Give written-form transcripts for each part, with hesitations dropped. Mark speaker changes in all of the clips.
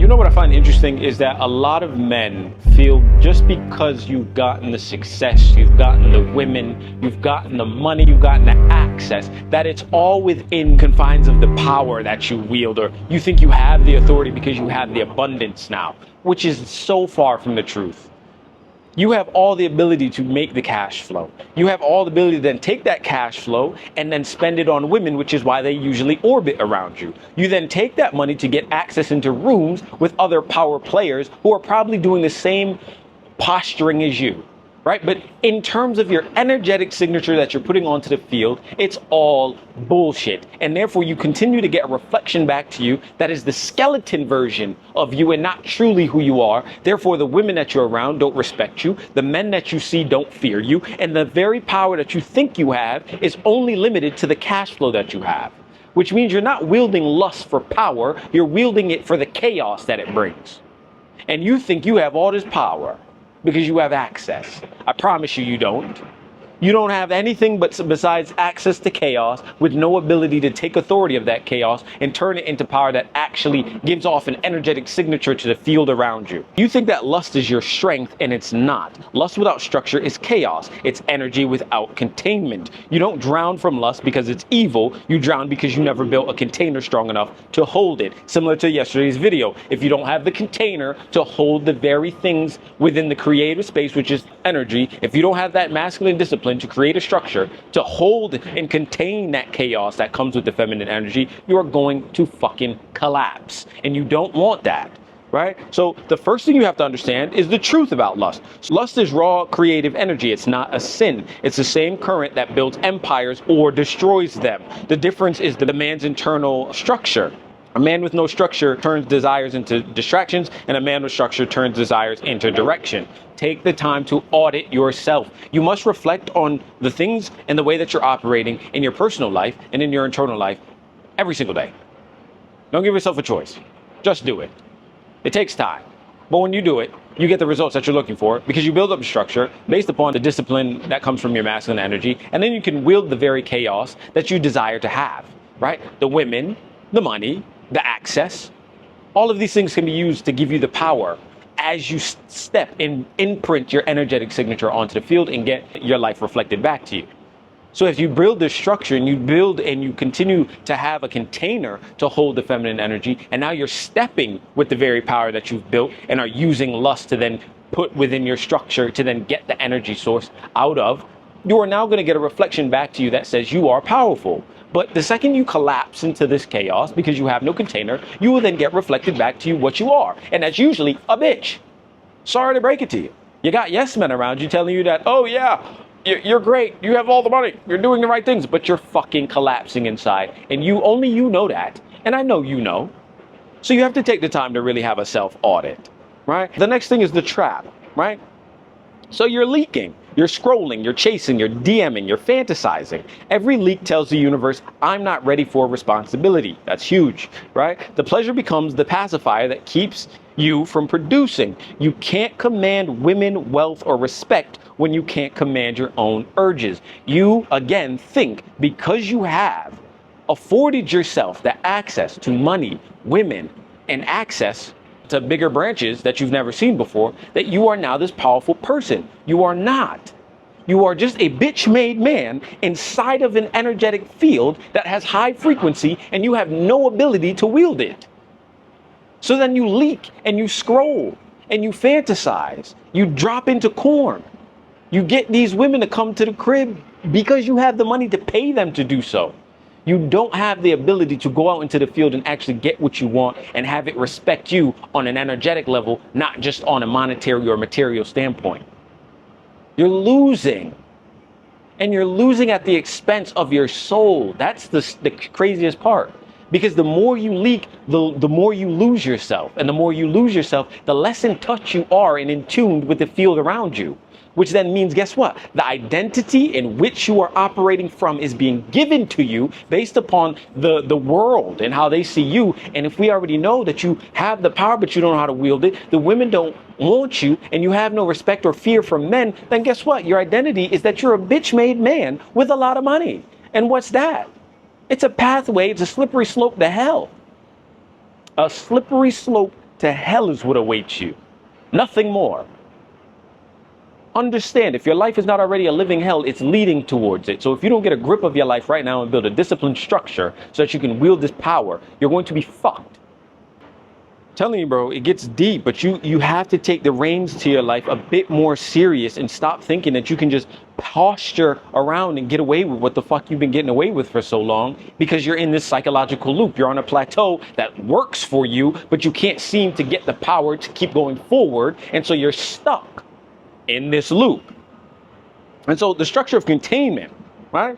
Speaker 1: You know what I find interesting is that a lot of men feel just because you've gotten the success, you've gotten the women, you've gotten the money, you've gotten the access, that it's all within confines of the power that you wield, or you think you have the authority because you have the abundance now, which is so far from the truth. You have all the ability to make the cash flow. You have all the ability to then take that cash flow and then spend it on women, which is why they usually orbit around you. You then take that money to get access into rooms with other power players who are probably doing the same posturing as you, right? But in terms of your energetic signature that you're putting onto the field, it's all bullshit. And therefore you continue to get a reflection back to you that is the skeleton version of you and not truly who you are. Therefore the women that you're around don't respect you. The men that you see don't fear you. And the very power that you think you have is only limited to the cash flow that you have, which means you're not wielding lust for power. You're wielding it for the chaos that it brings. And you think you have all this power because you have access. I promise you, you don't. You don't have anything but besides access to chaos, with no ability to take authority of that chaos and turn it into power that actually gives off an energetic signature to the field around you. You think that lust is your strength, and it's not. Lust without structure is chaos. It's energy without containment. You don't drown from lust because it's evil. You drown because you never built a container strong enough to hold it. Similar to yesterday's video. If you don't have the container to hold the very things within the creative space, which is energy, if you don't have that masculine discipline to create a structure to hold and contain that chaos that comes with the feminine energy, you are going to fucking collapse. And you don't want that, right? So the first thing you have to understand is the truth about lust. Lust is raw creative energy. It's not a sin. It's the same current that builds empires or destroys them. The difference is the man's internal structure. A man with no structure turns desires into distractions, and a man with structure turns desires into direction. Take the time to audit yourself. You must reflect on the things and the way that you're operating in your personal life and in your internal life every single day. Don't give yourself a choice. Just do it. It takes time. But when you do it, you get the results that you're looking for because you build up a structure based upon the discipline that comes from your masculine energy, and then you can wield the very chaos that you desire to have, right? The women, the money, the access, all of these things can be used to give you the power as you step and imprint your energetic signature onto the field and get your life reflected back to you. So if you build this structure and you build and you continue to have a container to hold the feminine energy, and now you're stepping with the very power that you've built and are using lust to then put within your structure to then get the energy source out of, you are now going to get a reflection back to you that says you are powerful. But the second you collapse into this chaos because you have no container, you will then get reflected back to you what you are. And that's usually a bitch. Sorry to break it to you. You got yes men around you telling you that, oh yeah, you're great. You have all the money. You're doing the right things, but you're fucking collapsing inside. And only you know that. And I know you know. So you have to take the time to really have a self-audit, right? The next thing is the trap, right? So you're leaking, you're scrolling, you're chasing, you're DMing, you're fantasizing. Every leak tells the universe, I'm not ready for responsibility. That's huge, right? The pleasure becomes the pacifier that keeps you from producing. You can't command women, wealth, or respect when you can't command your own urges. You, again, think because you have afforded yourself the access to money, women, and access to bigger branches that you've never seen before, that you are now this powerful person. You are not. You are just a bitch-made man inside of an energetic field that has high frequency, and you have no ability to wield it. So then you leak and you scroll and you fantasize. You drop into corn. You get these women to come to the crib because you have the money to pay them to do so. You don't have the ability to go out into the field and actually get what you want and have it respect you on an energetic level, not just on a monetary or material standpoint. You're losing. And you're losing at the expense of your soul. That's the craziest part. Because the more you leak, the more you lose yourself. And the more you lose yourself, the less in touch you are and in tune with the field around you. Which then means, guess what? The identity in which you are operating from is being given to you based upon the world and how they see you. And if we already know that you have the power, but you don't know how to wield it, the women don't want you, and you have no respect or fear from men, then guess what? Your identity is that you're a bitch-made man with a lot of money. And what's that? It's a pathway. It's a slippery slope to hell. A slippery slope to hell is what awaits you. Nothing more. Understand, if your life is not already a living hell, it's leading towards it. So if you don't get a grip of your life right now and build a disciplined structure so that you can wield this power, you're going to be fucked. I'm telling you, bro, it gets deep, but you have to take the reins to your life a bit more serious and stop thinking that you can just posture around and get away with what the fuck you've been getting away with for so long, because you're in this psychological loop. You're on a plateau that works for you, but you can't seem to get the power to keep going forward, and so you're stuck in this loop. And so the structure of containment, right?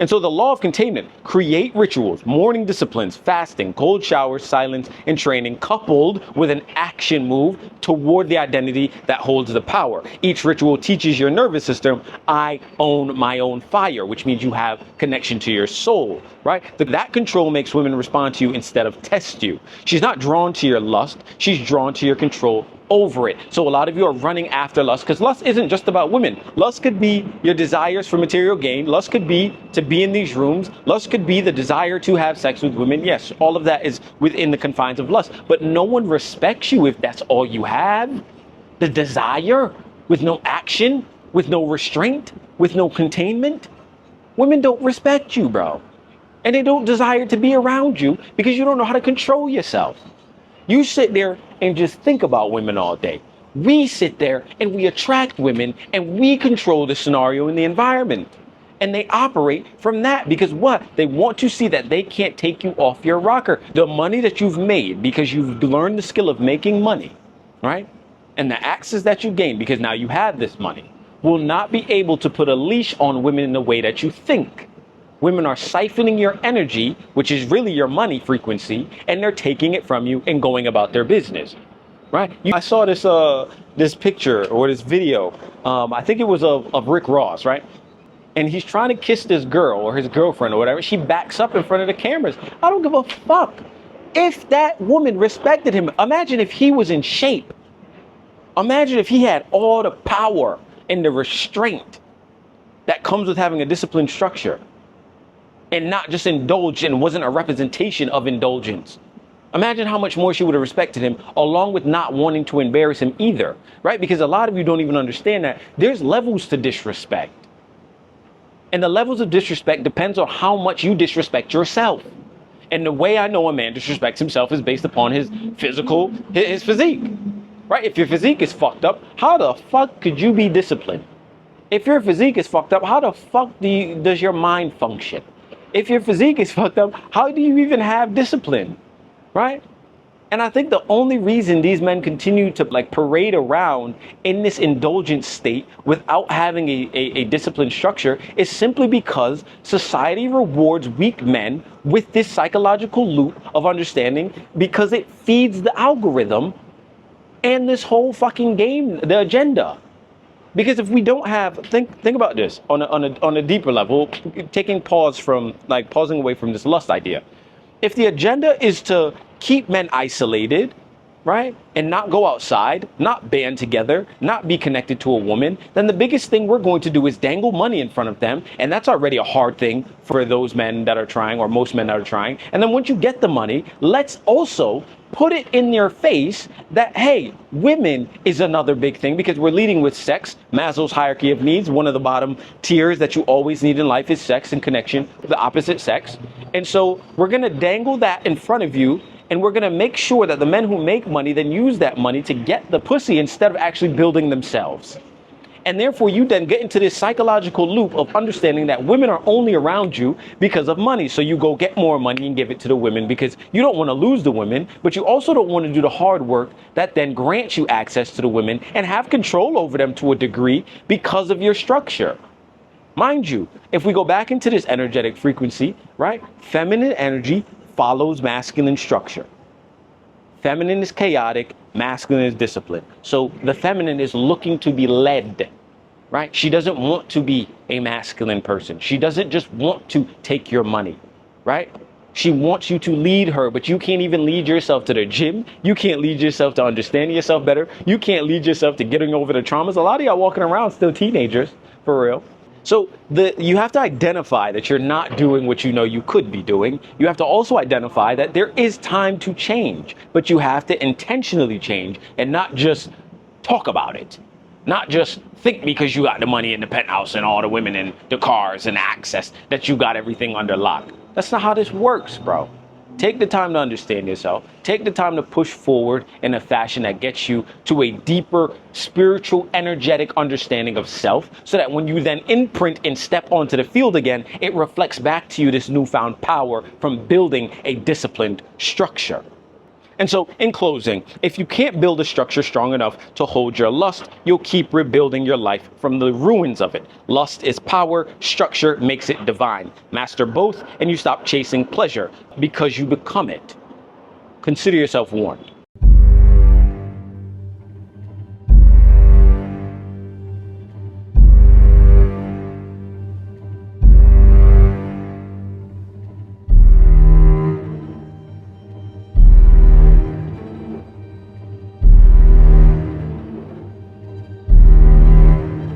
Speaker 1: And so the law of containment: create rituals, morning disciplines, fasting, cold showers, silence, and training, coupled with an action move toward the identity that holds the power. Each ritual teaches your nervous system, I own my own fire, which means you have connection to your soul, right? That control makes women respond to you instead of test you. She's not drawn to your lust, she's drawn to your control over it. So a lot of you are running after lust, because lust isn't just about women. Lust could be your desires for material gain. Lust could be to be in these rooms. Lust could be the desire to have sex with women. Yes, all of that is within the confines of lust, but no one respects you if that's all you have. The desire with no action, with no restraint, with no containment. Women don't respect you, bro. And they don't desire to be around you because you don't know how to control yourself. You sit there and just think about women all day. We sit there and we attract women and we control the scenario and the environment. And they operate from that because what? They want to see that they can't take you off your rocker. The money that you've made because you've learned the skill of making money, right? And the access that you gain because now you have this money will not be able to put a leash on women in the way that you think. Women are siphoning your energy, which is really your money frequency, and they're taking it from you and going about their business, right? I saw this picture or this video, I think it was of Rick Ross, right? And he's trying to kiss this girl or his girlfriend or whatever. She backs up in front of the cameras. I don't give a fuck. If that woman respected him, imagine if he was in shape. Imagine if he had all the power and the restraint that comes with having a disciplined structure, and not just indulge and wasn't a representation of indulgence. Imagine how much more she would have respected him, along with not wanting to embarrass him either, right? Because a lot of you don't even understand that there's levels to disrespect. And the levels of disrespect depends on how much you disrespect yourself. And the way I know a man disrespects himself is based upon his his physique, right? If your physique is fucked up, how the fuck could you be disciplined? If your physique is fucked up, how the fuck does your mind function? If your physique is fucked up, how do you even have discipline, right? And I think the only reason these men continue to parade around in this indulgent state without having a disciplined structure is simply because society rewards weak men with this psychological loop of understanding, because it feeds the algorithm and this whole fucking game, the agenda. Because if we don't have, think about this on a deeper level, taking pausing away from this lust idea. If the agenda is to keep men isolated, right, and not go outside, not band together, not be connected to a woman, then the biggest thing we're going to do is dangle money in front of them. And that's already a hard thing for those men that are trying, or most men that are trying. And then once you get the money, let's also put it in their face that, hey, women is another big thing, because we're leading with sex. Maslow's hierarchy of needs, one of the bottom tiers that you always need in life is sex and connection with the opposite sex. And so we're going to dangle that in front of you, and we're going to make sure that the men who make money then use that money to get the pussy instead of actually building themselves. And therefore, you then get into this psychological loop of understanding that women are only around you because of money. So you go get more money and give it to the women because you don't want to lose the women, but you also don't want to do the hard work that then grants you access to the women and have control over them to a degree because of your structure. Mind you, if we go back into this energetic frequency, right? Feminine energy follows masculine structure. Feminine is chaotic, masculine is disciplined. So the feminine is looking to be led, right? She doesn't want to be a masculine person. She doesn't just want to take your money, right? She wants you to lead her, but you can't even lead yourself to the gym. You can't lead yourself to understanding yourself better. You can't lead yourself to getting over the traumas. A lot of y'all walking around still teenagers, for real. So you have to identify that you're not doing what you know you could be doing. You have to also identify that there is time to change, but you have to intentionally change and not just talk about it. Not just think because you got the money in the penthouse and all the women and the cars and access that you got everything under lock. That's not how this works, bro. Take the time to understand yourself. Take the time to push forward in a fashion that gets you to a deeper spiritual, energetic understanding of self, so that when you then imprint and step onto the field again, it reflects back to you this newfound power from building a disciplined structure. And so, in closing, if you can't build a structure strong enough to hold your lust, you'll keep rebuilding your life from the ruins of it. Lust is power, structure makes it divine. Master both, and you stop chasing pleasure because you become it. Consider yourself warned.